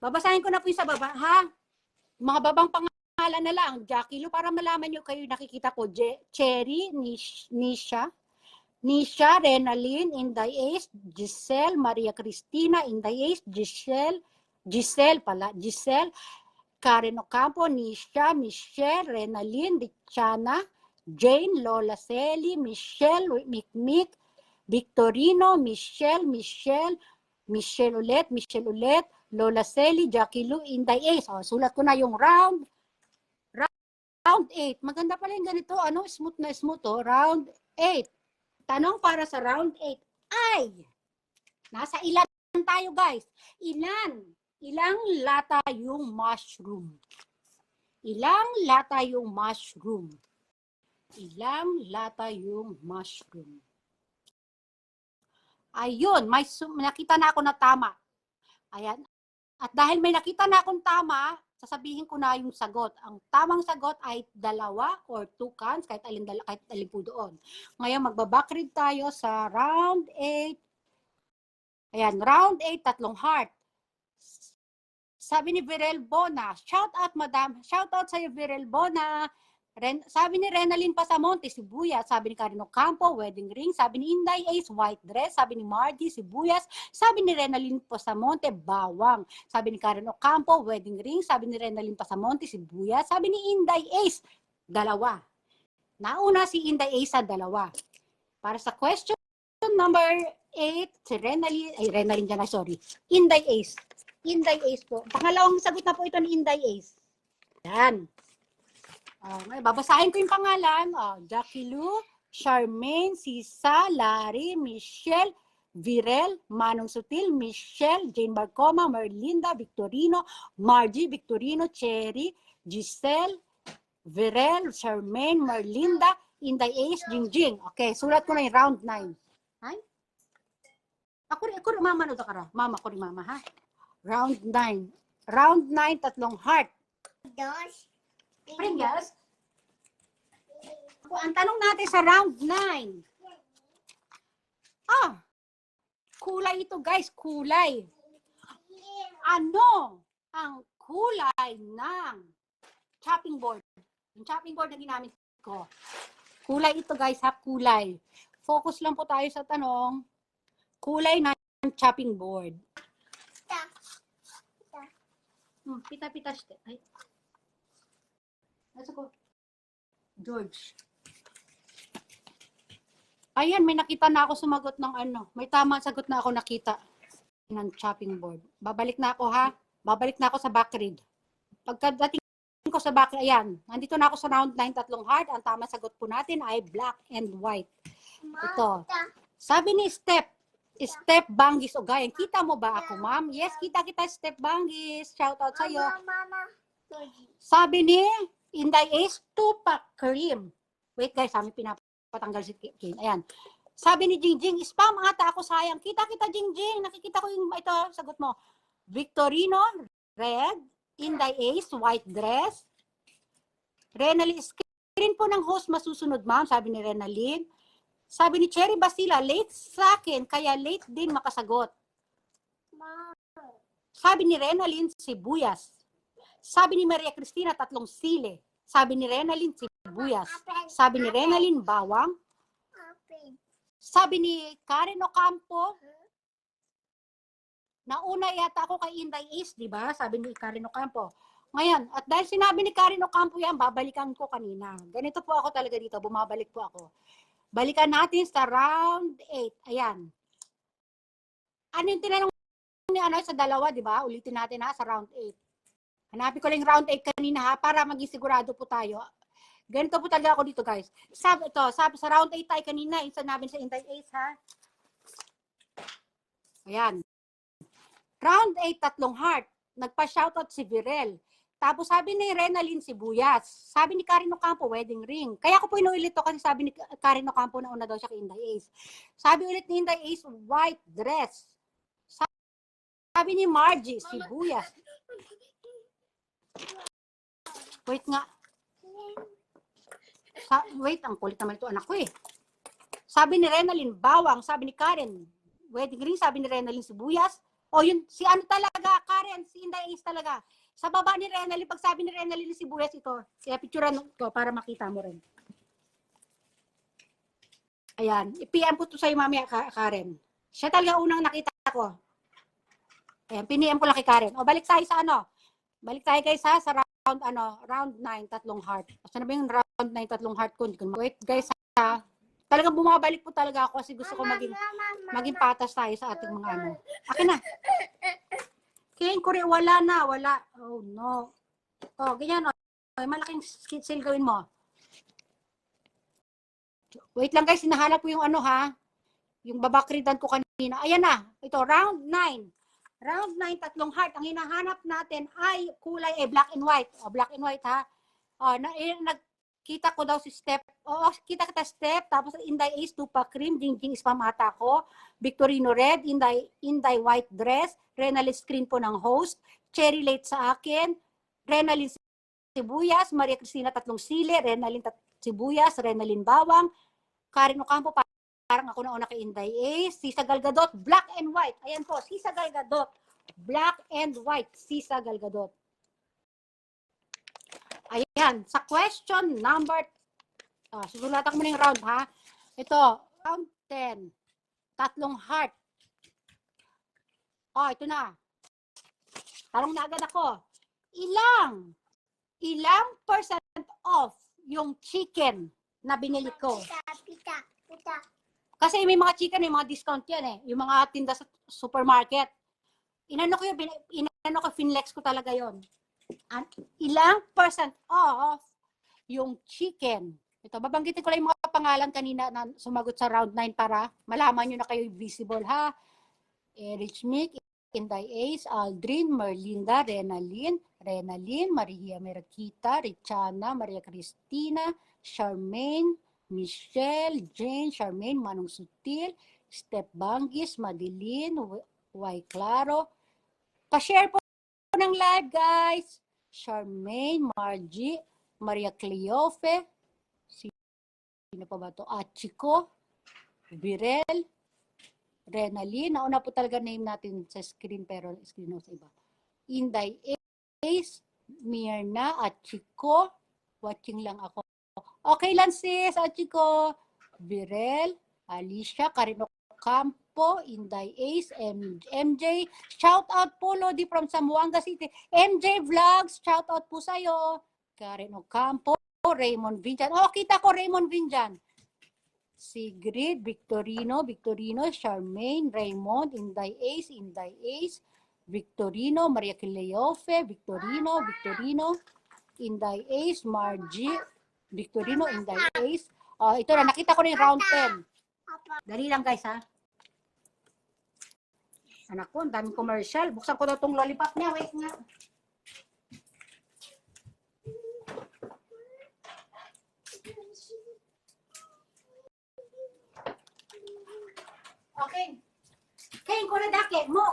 Babasahin ko na po yung sa baba, ha? Mga babang pangalan na lang. Jackie Lu, para malaman nyo kayo nakikita ko. Cherry, Nisha, Renalyn, Inday Ace, Giselle, Maria Cristina, Inday Ace, Giselle, Karen Ocampo, Nisha, Michelle, Renalyn, Richana, Jane, Lola Celi, Michelle, Mikmik, Victorino, Michelle ulit, Lola Celi, Jackie Lu, Inday Ace. O, sulat ko na yung round 8. Maganda pala yung ganito. Ano? Smooth na smooth. Oh. Round 8. Tanong para sa round 8 ay, nasa ilan tayo guys? Ilang lata yung mushroom? Ilang lata yung mushroom? Ayun, nakita na ako na tama. Ayan. At dahil may nakita na akong tama, sasabihin ko na yung sagot. Ang tamang sagot ay 2 or 2 cans, kahit alin po doon. Ngayon, magbabackread tayo sa round 8. Ayan, round 8, 3 heart. Sabi ni Virel Bona, shout out madam, shout out sa iyo Virel Bona. Sabi ni Renalyn Pasamonte, sibuyas. Sabi ni Karen Ocampo, wedding ring. Sabi ni Inday Ace, white dress. Sabi ni Margie, sibuyas. Sabi ni Renalyn Pasamonte, bawang. Sabi ni Karen Ocampo, wedding ring. Sabi ni Renalyn Pasamonte, sibuyas. Sabi ni Inday Ace, 2. Nauna si Inday Ace sa 2. Para sa question number 8, si Renalyn dyan, sorry. Inday Ace po. Pangalawang sagot na po ito ni Inday Ace. Yan. Babasahin ko yung pangalan. Jackie Lu, Charmaine, Sisa, Larry, Michelle, Virel, Manong Sutil, Michelle, Jane Barcoma, Merlinda, Victorino, Margie, Victorino, Cherry, Giselle, Virel, Charmaine, Merlinda, Inday Ace, Jingjing. Okay, sulat ko na yung round 9. Ay? Ako rin, mama, no, dakara. Mama ko rin, mama, ha? Round 9. Round 9, 3 heart. Pringles? Ang tanong natin sa round 9. Kulay ito guys, kulay. Ano ang kulay ng chopping board? Yung chopping board na ginamit ko. Kulay ito guys, ha, kulay. Focus lang po tayo sa tanong. Kulay ng chopping board. Pita-pita. Ay. Let's go. George. Ayan, may nakita na ako sumagot ng ano. May tamang sagot na ako nakita ng chopping board. Babalik na ako ha. Babalik na ako sa backread. Pagkadating ko sa backread, ayan. Nandito na ako sa round 9, 3 heart. Ang tamang sagot po natin ay black and white. Ito. Sabi ni Step Banggis Ogayan. Kita mo ba ako, ma'am? Yes, kita Step Banggis. Shout out sa'yo. Sabi ni Inday Ace, 2-pack cream. Wait guys, kami pinapatanggal si Kim. Ayan. Sabi ni Jingjing, spam ata ako, sayang. Kita Jingjing. Nakikita ko yung ito, sagot mo. Victorino, red. Inday Ace, white dress. Renalyn, screen po ng host masusunod, ma'am. Sabi ni Renalyn. Sabi ni Cherry Basila, late sa akin, kaya late din makasagot. Sabi ni Renalyn, sibuyas. Sabi ni Maria Cristina, 3 sili. Sabi ni Renalyn, sibuyas. Sabi ni Renalyn, bawang. Sabi ni Karen Ocampo, nauna yata ako kay Inday Ace, di ba? Sabi ni Karen Ocampo. Ngayon, at dahil sinabi ni Karen Ocampo yan, babalikan ko kanina. Ganito po ako talaga dito, bumabalik po ako. Balikan natin sa round 8. Ayan. Ano yung tinanong ni ano sa 2, di ba? Ulitin natin ha, sa round 8. Hanapin ko lang round 8 kanina ha, para maging sigurado po tayo. Ganito po talaga ako dito guys. Sabi sa round 8 tayo kanina, yung sinabi sa Inday Ace ha. Ayan. Round 8, 3 heart. Nagpa-shoutout si Virel. Tapos sabi ni Renalyn, sibuyas. Sabi ni Karen Ocampo, wedding ring. Kaya ko po inuulit to kasi sabi ni Karen Ocampo na una daw siya kay Inday Ace. Sabi ulit ni Inday Ace, white dress. Sabi ni Margie, sibuyas. Wait nga. Wait, ang kulit naman ito anak ko eh. Sabi ni Renalyn, bawang. Sabi ni Karen, wedding ring. Sabi ni Renalyn, sibuyas. O yun, si ano talaga, Karen, si Inday Ace talaga. Sa baba ni Renalyn, pag sabi ni Renalyn si Sibuyas ito, kaya picturean ko para makita mo rin. Ayan, i-PM ko to sa'yo mamaya, Karen. Siya talaga unang nakita ko. Ayan, piniem ko lang kay Karen. O, balik tayo sa ano. Balik tayo guys ha, sa round 9, tatlong heart. Saan na ba yung round 9, tatlong heart ko? Wait guys ha. Talagang bumabalik po talaga ako kasi gusto ko maging patas tayo sa ating mga ano. Akin na. King, kuri, wala na, wala. Oh no. Oh, ganyan o. Oh. Malaking sale gawin mo. Wait lang guys, hinahanap ko yung ano ha. Yung babakridan ko kanina. Ayan na. Ito, round 9. Round 9, tatlong heart. Ang hinahanap natin ay kulay black and white. O, black and white ha. O, nagkita ko daw si Step. Oo, kita Step. Tapos Inday Ace, Tupa Cream, Jingjing Spam ata ko. Victorino Red, Inday White Dress. Renalyn Screen po ng host. Cherry Late sa akin. Renalyn Sibuyas. Maria Cristina Tatlong Sili. Renalyn Sibuyas. Renalyn Bawang. Karen Ocampo, parang ako na una kay Inday Ace. Sisa Gal Gadot, black and white. Ayan po, Sisa Gal Gadot. Black and white, Sisa Gal Gadot. Ayan, sa question number, siguratan ko muna yung round ha. Ito, round 10. Tatlong heart. Ito na. Tarong na agad ako. Ilang percent off yung chicken na binili ko? Pita. Kasi may mga chicken, may mga discount yan eh. Yung mga tinda sa supermarket. Finlex ko talaga yon. Ilang percent off yung chicken. Ito, babanggitin ko lang yung mga pangalan kanina na sumagot sa round 9 para malaman nyo na kayo visible ha. Erich Mick, Inday Ace, Aldrin, Merlinda, Renalyn, Maria Merquita, Richana, Maria Cristina, Charmaine, Michelle, Jane, Charmaine, Manong Sutil, Step Bangis, Madeline, Y Claro. Pa-share po ng live, guys. Charmaine, Margie, Maria Cleofe, sino pa ba to? Achiko, Virel, Renalyn. Nauna po talaga name natin sa screen pero screen sa iba. Inday Ace, Mirna, Achiko. Watching lang ako. Okay lang sis, Achiko, Virel, Alicia, Karino Campo, Inday Ace, MJ. Shout out po, Lodi from Zamboanga City. MJ Vlogs, shout out po sa'yo. Karino Campo, Raymond Vinjan. Kita ko Raymond Vinjan. Sigrid, Victorino, Charmaine, Raymond, Inday Ace, Victorino, Maria Cleofe, Victorino, Inday Ace, Margie, Victorino, Inday Ace. Ito na, nakita ko na yung round 10. Dali lang guys ha. Anak ko, ang daming commercial. Buksan ko daw itong lollipop niya. Wait nga. Okay. Kain ko na dake. Mo